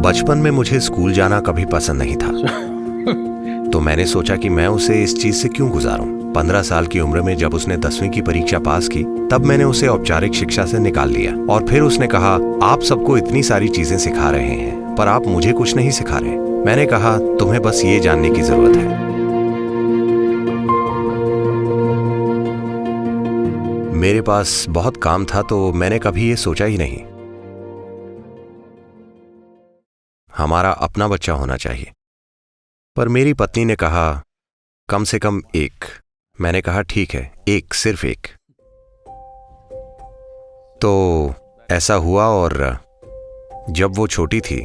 बचपन में मुझे स्कूल जाना कभी पसंद नहीं था। तो मैंने सोचा कि मैं उसे इस चीज से क्यों गुजारूं। 15 साल की उम्र में जब उसने 10वीं की परीक्षा पास की, तब मैंने उसे औपचारिक शिक्षा से निकाल दिया। और फिर उसने कहा, आप सबको इतनी सारी चीजें सिखा रहे हैं, पर आप मुझे कुछ नहीं सिखा रहे। मैंने कहा, तुम्हें बस ये जानने की जरूरत है। मेरे पास बहुत काम था, तो मैंने कभी ये सोचा ही नहीं। हमारा अपना बच्चा होना चाहिए। पर मेरी पत्नी ने कहा, कम से कम एक। मैंने कहा, ठीक है, एक, सिर्फ एक। तो ऐसा हुआ, और जब वो छोटी थी,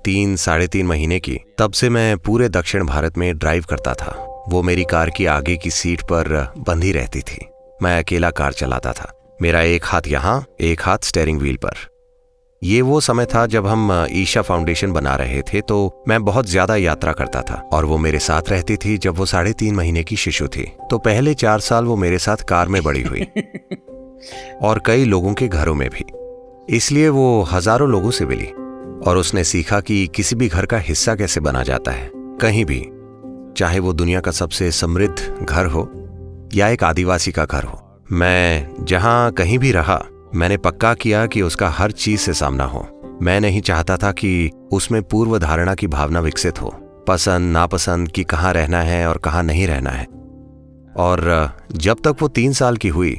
3-3.5 महीने की, तब से मैं पूरे दक्षिण भारत में ड्राइव करता था। वो मेरी कार की आगे की सीट पर बंधी रहती थी। मैं अकेला कार चलाता था। मेरा एक हाथ यहां, एक हाथ स्टीयरिंग व्हील पर। ये वो समय था जब हम ईशा फाउंडेशन बना रहे थे, तो मैं बहुत ज्यादा यात्रा करता था। और वो मेरे साथ रहती थी जब वो 3.5 महीने की शिशु थी। तो पहले 4 साल वो मेरे साथ कार में बड़ी हुई और कई लोगों के घरों में भी। इसलिए वो हजारों लोगों से मिली और उसने सीखा कि किसी भी घर का हिस्सा कैसे बना जाता है, कहीं भी, चाहे वो दुनिया का सबसे समृद्ध घर हो या एक आदिवासी का घर हो। मैं जहां कहीं भी रहा, मैंने पक्का किया कि उसका हर चीज से सामना हो। मैं नहीं चाहता था कि उसमें पूर्व धारणा की भावना विकसित हो, पसंद नापसंद कि कहाँ रहना है और कहाँ नहीं रहना है। और जब तक वो 3 साल की हुई,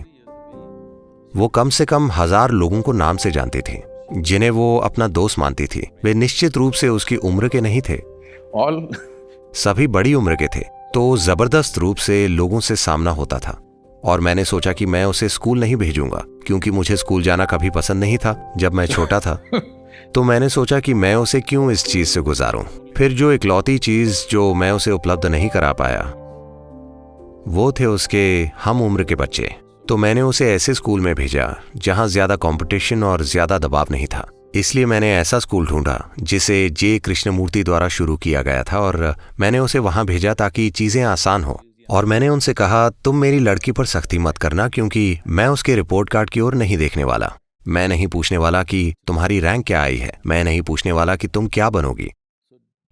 वो कम से कम 1000 लोगों को नाम से जानती थी, जिन्हें वो अपना दोस्त मानती थी। वे निश्चित रूप से उसकी उम्र के नहीं थे, सभी बड़ी उम्र के थे। तो जबरदस्त रूप से लोगों से सामना होता था। और मैंने सोचा कि मैं उसे स्कूल नहीं भेजूंगा, क्योंकि मुझे स्कूल जाना कभी पसंद नहीं था जब मैं छोटा था। तो मैंने सोचा कि मैं उसे क्यों इस चीज से गुजारूं। फिर जो इकलौती चीज जो मैं उसे उपलब्ध नहीं करा पाया, वो थे उसके हम उम्र के बच्चे। तो मैंने उसे ऐसे स्कूल में भेजा जहां ज्यादा कंपटीशन और ज्यादा दबाव नहीं था। इसलिए मैंने ऐसा स्कूल ढूंढा जिसे जे कृष्णमूर्ति द्वारा शुरू किया गया था, और मैंने उसे वहां भेजा ताकि चीजें आसान हो। और मैंने उनसे कहा, तुम मेरी लड़की पर सख्ती मत करना, क्योंकि मैं उसके रिपोर्ट कार्ड की ओर नहीं देखने वाला। मैं नहीं पूछने वाला कि तुम्हारी रैंक क्या आई है। मैं नहीं पूछने वाला कि तुम क्या बनोगी।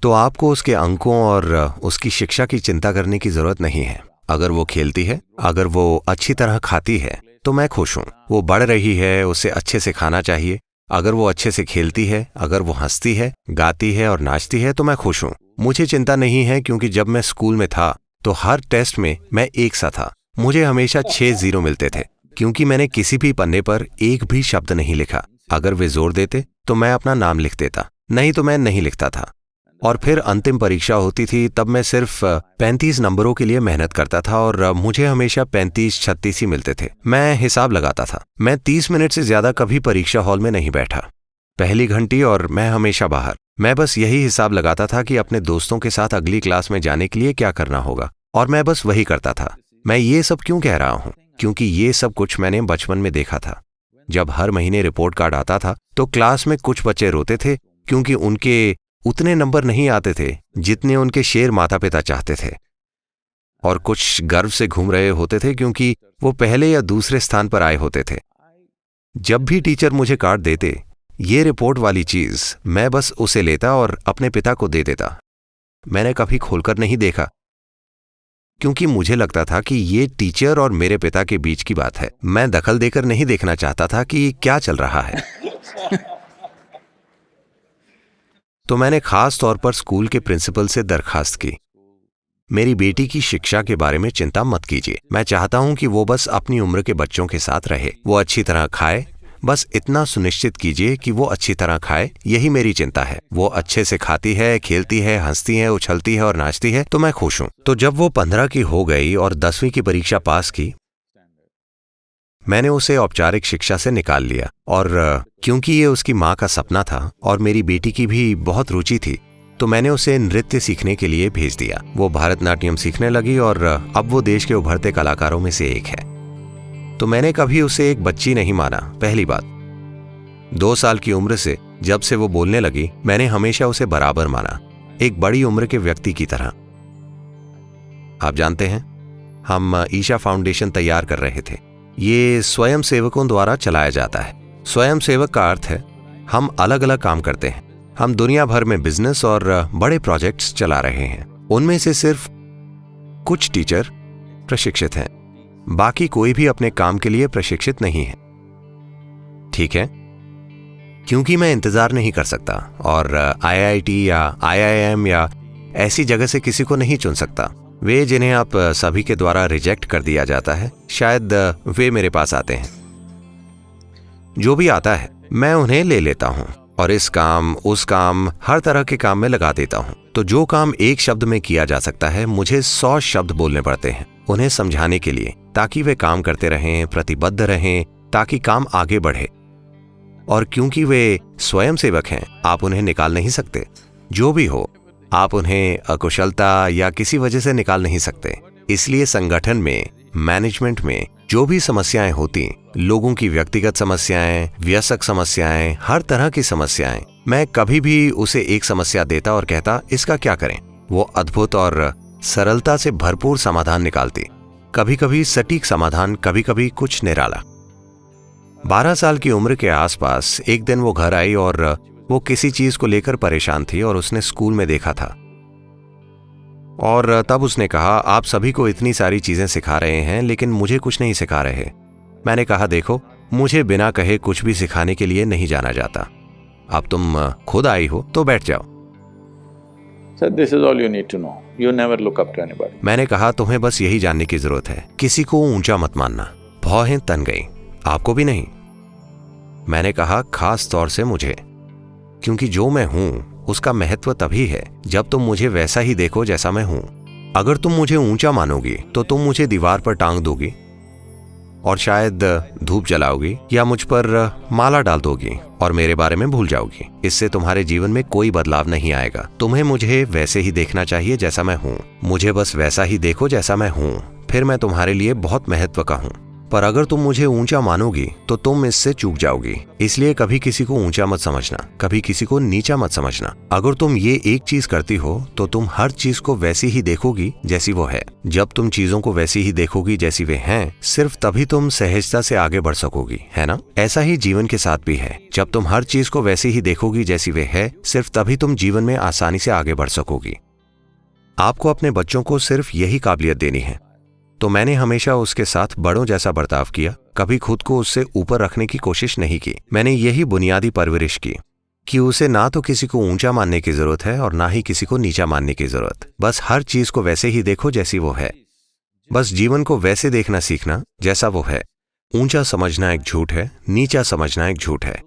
तो आपको उसके अंकों और उसकी शिक्षा की चिंता करने की जरूरत नहीं है। अगर वो खेलती है, अगर वो अच्छी तरह खाती है, तो मैं खुश हूं। वो बढ़ रही है, उसे अच्छे से खाना चाहिए। अगर वो अच्छे से खेलती है, अगर वो हंसती है, गाती है और नाचती है, तो मैं खुश हूं। मुझे चिंता नहीं है, क्योंकि जब मैं स्कूल में था तो हर टेस्ट में मैं एक सा था। मुझे हमेशा 6 0 मिलते थे, क्योंकि मैंने किसी भी पन्ने पर एक भी शब्द नहीं लिखा। अगर वे जोर देते तो मैं अपना नाम लिख देता, नहीं तो मैं नहीं लिखता था। और फिर अंतिम परीक्षा होती थी, तब मैं सिर्फ 35 नंबरों के लिए मेहनत करता था, और मुझे हमेशा 35-36 ही मिलते थे। मैं हिसाब लगाता था। मैं 30 मिनट से ज्यादा कभी परीक्षा हॉल में नहीं बैठा। पहली घंटी और मैं हमेशा बाहर। मैं बस यही हिसाब लगाता था कि अपने दोस्तों के साथ अगली क्लास में जाने के लिए क्या करना होगा, और मैं बस वही करता था। मैं ये सब क्यों कह रहा हूँ, क्योंकि ये सब कुछ मैंने बचपन में देखा था। जब हर महीने रिपोर्ट कार्ड आता था, तो क्लास में कुछ बच्चे रोते थे, क्योंकि उनके उतने नंबर नहीं आते थे जितने उनके शेर माता पिता चाहते थे। और कुछ गर्व से घूम रहे होते थे, क्योंकि वो पहले या दूसरे स्थान पर आए होते थे। जब भी टीचर मुझे कार्ड देते, ये रिपोर्ट वाली चीज, मैं बस उसे लेता और अपने पिता को दे देता। मैंने कभी खोलकर नहीं देखा, क्योंकि मुझे लगता था कि ये टीचर और मेरे पिता के बीच की बात है। मैं दखल देकर नहीं देखना चाहता था कि क्या चल रहा है। तो मैंने खास तौर पर स्कूल के प्रिंसिपल से दरखास्त की, मेरी बेटी की शिक्षा के बारे में चिंता मत कीजिए। मैं चाहता हूं कि वो बस अपनी उम्र के बच्चों के साथ रहे, वो अच्छी तरह खाए। बस इतना सुनिश्चित कीजिए कि वो अच्छी तरह खाए, यही मेरी चिंता है। वो अच्छे से खाती है, खेलती है, हंसती है, उछलती है और नाचती है, तो मैं खुश हूं। तो जब वो 15 की हो गई और 10वीं की परीक्षा पास की, मैंने उसे औपचारिक शिक्षा से निकाल लिया। और क्योंकि ये उसकी माँ का सपना था और मेरी बेटी की भी बहुत रुचि थी, तो मैंने उसे नृत्य सीखने के लिए भेज दिया। वो भारतनाट्यम सीखने लगी और अब वो देश के उभरते कलाकारों में से एक है। तो मैंने कभी उसे एक बच्ची नहीं माना। पहली बात, 2 साल की उम्र से जब से वो बोलने लगी, मैंने हमेशा उसे बराबर माना, एक बड़ी उम्र के व्यक्ति की तरह। आप जानते हैं, हम ईशा फाउंडेशन तैयार कर रहे थे। ये स्वयं सेवकों द्वारा चलाया जाता है। स्वयं सेवक का अर्थ है हम अलग अलग काम करते हैं, हम दुनिया भर में बिजनेस और बड़े प्रोजेक्ट्स चला रहे हैं। उनमें से सिर्फ कुछ टीचर प्रशिक्षित हैं, बाकी कोई भी अपने काम के लिए प्रशिक्षित नहीं है। ठीक है, क्योंकि मैं इंतजार नहीं कर सकता और आईआईटी या आईआईएम या ऐसी जगह से किसी को नहीं चुन सकता। वे जिन्हें आप सभी के द्वारा रिजेक्ट कर दिया जाता है, शायद वे मेरे पास आते हैं। जो भी आता है मैं उन्हें ले लेता हूं और इस काम उस काम हर तरह के काम में लगा देता हूं। तो जो काम एक शब्द में किया जा सकता है, मुझे 100 शब्द बोलने पड़ते हैं उन्हें समझाने के लिए, ताकि वे काम करते रहें, प्रतिबद्ध रहें, ताकि काम आगे बढ़े। और क्योंकि वे स्वयं सेवक हैं, आप उन्हें निकाल नहीं सकते। जो भी हो, आप उन्हें अकुशलता या किसी वजह से निकाल नहीं सकते। इसलिए संगठन में, मैनेजमेंट में जो भी समस्याएं होती, लोगों की व्यक्तिगत समस्याएं, वयस्क समस्याएं, हर तरह की समस्याएं, मैं कभी भी उसे एक समस्या देता और कहता इसका क्या करें। वो अद्भुत और सरलता से भरपूर समाधान निकालती। कभी कभी सटीक समाधान, कभी कभी कुछ निराला। 12 साल की उम्र के आसपास एक दिन वो घर आई और वो किसी चीज को लेकर परेशान थी और उसने स्कूल में देखा था। और तब उसने कहा, आप सभी को इतनी सारी चीजें सिखा रहे हैं लेकिन मुझे कुछ नहीं सिखा रहे। मैंने कहा, देखो, मुझे बिना कहे कुछ भी सिखाने के लिए नहीं जाना जाता। अब तुम खुद आई हो तो बैठ जाओ। So this is all you need to know. You never look up to anybody. मैंने कहा, तुम्हें बस यही जानने की जरूरत है, किसी को ऊंचा मत मानना। भौहें तन गई, आपको भी नहीं। मैंने कहा, खास तौर से मुझे, क्योंकि जो मैं हूं उसका महत्व तभी है जब तुम मुझे वैसा ही देखो जैसा मैं हूं। अगर तुम मुझे ऊंचा मानोगी तो तुम मुझे दीवार पर टांग दोगी और शायद धूप जलाओगी या मुझ पर माला डाल दोगी और मेरे बारे में भूल जाओगी। इससे तुम्हारे जीवन में कोई बदलाव नहीं आएगा। तुम्हें मुझे वैसे ही देखना चाहिए जैसा मैं हूं। मुझे बस वैसा ही देखो जैसा मैं हूं, फिर मैं तुम्हारे लिए बहुत महत्व का हूं। पर अगर तुम मुझे ऊंचा मानोगी तो तुम इससे चूक जाओगी। इसलिए कभी किसी को ऊंचा मत समझना, कभी किसी को नीचा मत समझना। अगर तुम ये एक चीज करती हो तो तुम हर चीज को वैसी ही देखोगी जैसी वो है। जब तुम चीजों को वैसी ही देखोगी जैसी वे हैं, सिर्फ तभी तुम सहजता से आगे बढ़ सकोगी, है ना? ऐसा ही जीवन के साथ भी है। जब तुम हर चीज को वैसी ही देखोगी जैसी वे है, सिर्फ तभी तुम जीवन में आसानी से आगे बढ़ सकोगी। आपको अपने बच्चों को सिर्फ यही काबिलियत देनी है। तो मैंने हमेशा उसके साथ बड़ों जैसा बर्ताव किया, कभी खुद को उससे ऊपर रखने की कोशिश नहीं की। मैंने यही बुनियादी परवरिश की कि उसे ना तो किसी को ऊंचा मानने की जरूरत है और ना ही किसी को नीचा मानने की जरूरत। बस हर चीज को वैसे ही देखो जैसी वो है। बस जीवन को वैसे देखना सीखना जैसा वो है। ऊंचा समझना एक झूठ है, नीचा समझना एक झूठ है।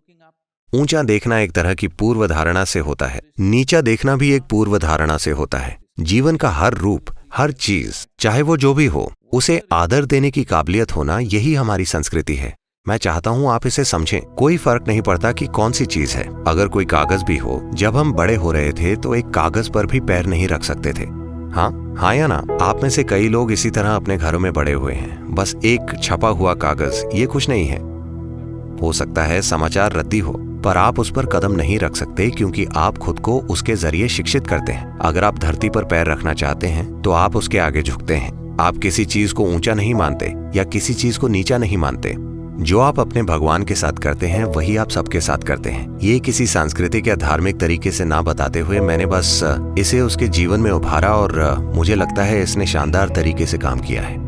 ऊंचा देखना एक तरह की पूर्व धारणा से होता है, नीचा देखना भी एक पूर्व धारणा से होता है। जीवन का हर रूप, हर चीज, चाहे वो जो भी हो, उसे आदर देने की काबिलियत होना, यही हमारी संस्कृति है। मैं चाहता हूं आप इसे समझें। कोई फर्क नहीं पड़ता कि कौन सी चीज है। अगर कोई कागज भी हो, जब हम बड़े हो रहे थे तो एक कागज पर भी पैर नहीं रख सकते थे। हाँ या ना? आप में से कई लोग इसी तरह अपने घरों में बड़े हुए हैं। बस एक छपा हुआ कागज, ये कुछ नहीं है। हो सकता है समाचार रद्दी हो, पर आप उस पर कदम नहीं रख सकते क्योंकि आप खुद को उसके जरिए शिक्षित करते हैं। अगर आप धरती पर पैर रखना चाहते हैं तो आप उसके आगे झुकते हैं। आप किसी चीज को ऊंचा नहीं मानते या किसी चीज को नीचा नहीं मानते। जो आप अपने भगवान के साथ करते हैं वही आप सबके साथ करते हैं। ये किसी सांस्कृतिक या धार्मिक तरीके से ना बताते हुए मैंने बस इसे उसके जीवन में उभारा और मुझे लगता है इसने शानदार तरीके से काम किया है।